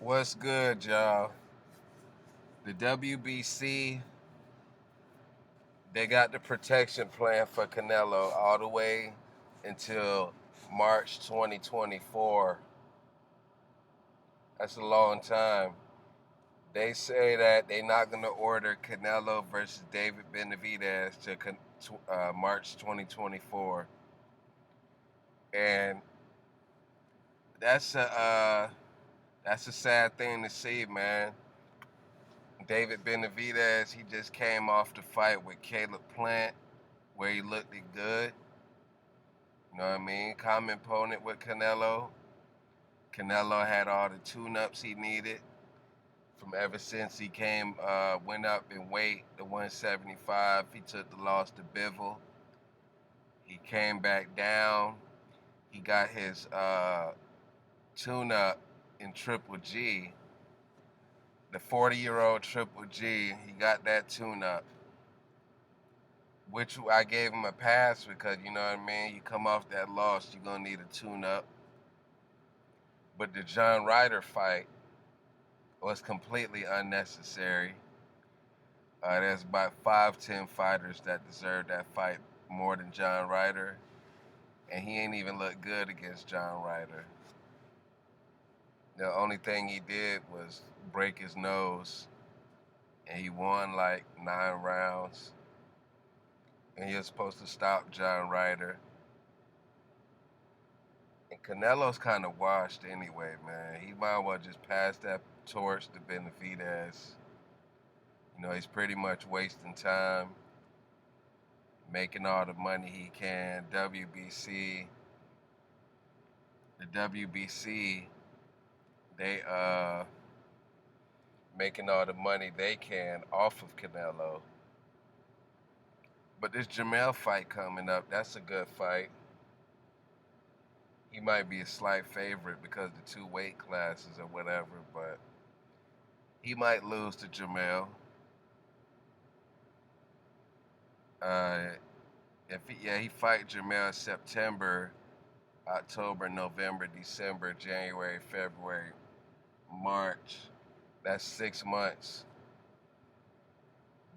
What's good, y'all? The WBC, they got the protection plan for Canelo all the way until March 2024. That's a long time. They say that they're not going to order Canelo versus David Benavidez to March 2024. And that's a sad thing to see, man. David Benavidez, he just came off the fight with Caleb Plant, where he looked good. You know what I mean? Common opponent with Canelo. Canelo had all the tune-ups he needed from ever since he went up in weight to 175. He took the loss to Bivol. He came back down. He got his tune-up in Triple G. The 40-year-old Triple G, he got that tune-up, which I gave him a pass because, you know what I mean, you come off that loss, you're going to need a tune-up. But the John Ryder fight was completely unnecessary. There's about 5-10 fighters that deserve that fight more than John Ryder, and he ain't even look good against John Ryder. The only thing he did was break his nose, and he won like 9 rounds, and he was supposed to stop John Ryder. And Canelo's kind of washed anyway, man. He might as well just pass that torch to Benavidez. You know, he's pretty much wasting time, making all the money he can. The WBC, they making all the money they can off of Canelo. But this Jamel fight coming up, that's a good fight. He might be a slight favorite because the 2 weight classes or whatever, but he might lose to Jamel. He fight Jamel September, October, November, December, January, February, March. That's 6 months.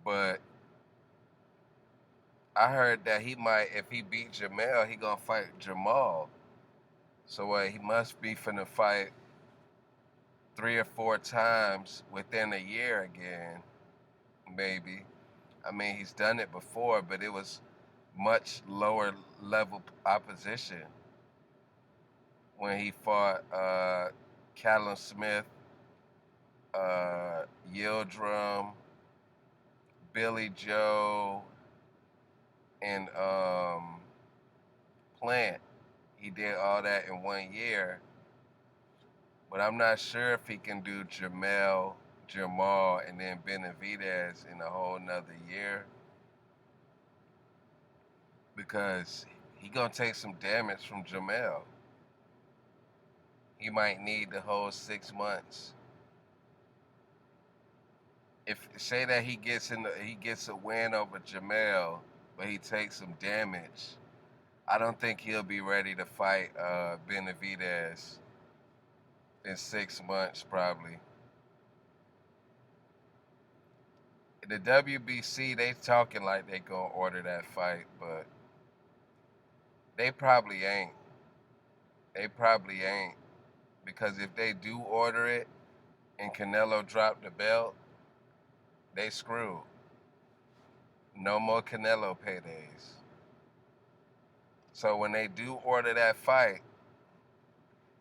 But I heard that he might, if he beat Jamel, he gonna fight Jamal. So he must be finna fight 3 or 4 times within a year again, maybe. I mean, he's done it before, but it was much lower level opposition when he fought Callum Smith, Yildirim, Billy Joe, and Plant. He did all that in 1 year. But I'm not sure if he can do Jamal, and then Benavidez in a whole nother year, because he gonna take some damage from Jamel. He might need the whole 6 months. If say that he gets a win over Jamel, but he takes some damage, I don't think he'll be ready to fight Benavidez in 6 months probably. The WBC, they talking like they gonna order that fight, but they probably ain't. They probably ain't. Because if they do order it and Canelo drop the belt, they screwed. No more Canelo paydays. So when they do order that fight,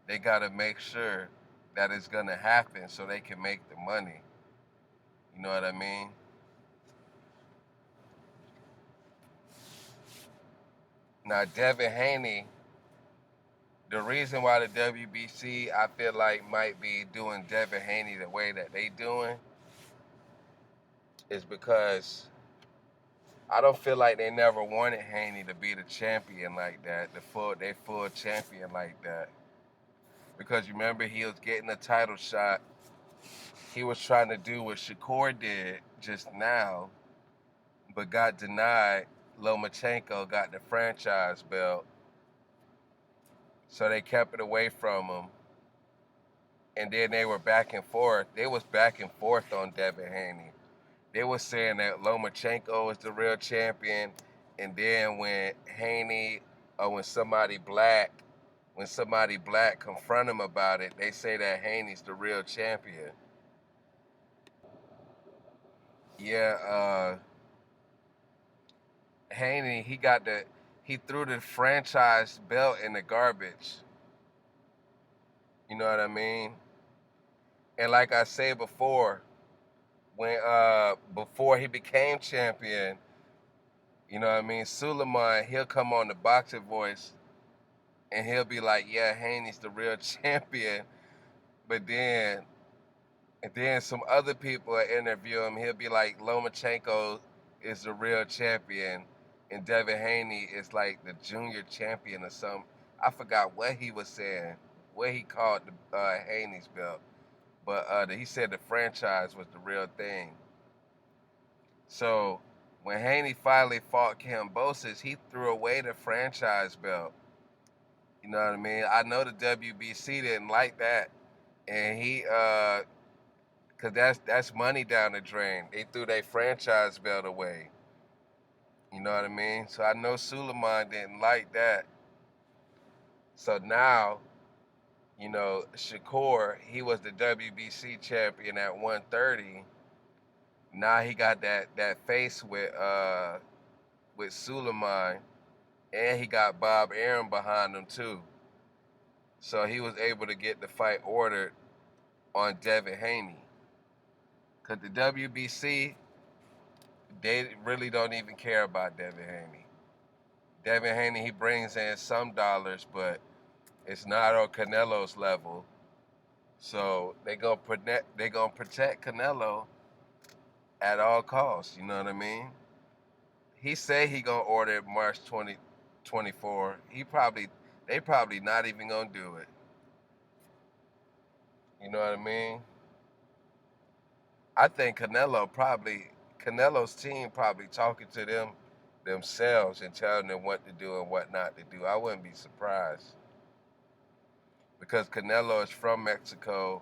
they gotta make sure that it's gonna happen so they can make the money. You know what I mean? Now, Devin Haney, the reason why the WBC, I feel like, might be doing Devin Haney the way that they doing is because I don't feel like they never wanted Haney to be the champion like that, their full champion like that. Because you remember he was getting a title shot. He was trying to do what Shakur did just now, but got denied. Lomachenko got the franchise belt. So they kept it away from him. and then they were back and forth. They was back and forth on Devin Haney. They were saying that Lomachenko is the real champion, and then when Haney or when somebody black confront him about it, they say that Haney's the real champion. Yeah, Haney, he threw the franchise belt in the garbage. You know what I mean? And like I said before, when before he became champion, you know what I mean, Suleiman, he'll come on the Boxing Voice and he'll be like, "Yeah, Haney's the real champion," but then some other people will interview him. He'll be like, "Lomachenko is the real champion, and Devin Haney is like the junior champion or something." I forgot what he was saying, what he called the Haney's belt, but he said the franchise was the real thing. So when Haney finally fought Kambosos, he threw away the franchise belt. You know what I mean? I know the WBC didn't like that, and cause that's money down the drain. They threw their franchise belt away. You know what I mean? So I know Suleiman didn't like that. So now, Shakur, he was the WBC champion at 130. Now he got that face with Suleiman, and he got Bob Arum behind him too. So he was able to get the fight ordered on Devin Haney. Cause the WBC, they really don't even care about Devin Haney. Devin Haney, he brings in some dollars, but it's not on Canelo's level. So they gonna protect Canelo at all costs. You know what I mean? He say he gonna order it March 2024. They probably not even gonna do it. You know what I mean? I think Canelo's team probably talking to them themselves and telling them what to do and what not to do. I wouldn't be surprised because Canelo is from Mexico,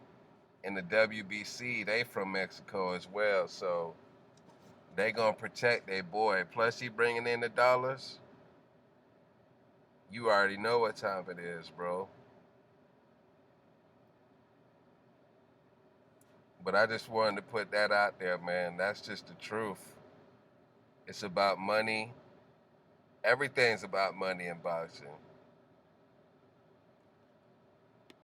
and the WBC they from Mexico as well. So they gonna protect their boy. Plus he bringing in the dollars. You already know what time it is, bro. But I just wanted to put that out there, man. That's just the truth. It's about money. Everything's about money in boxing.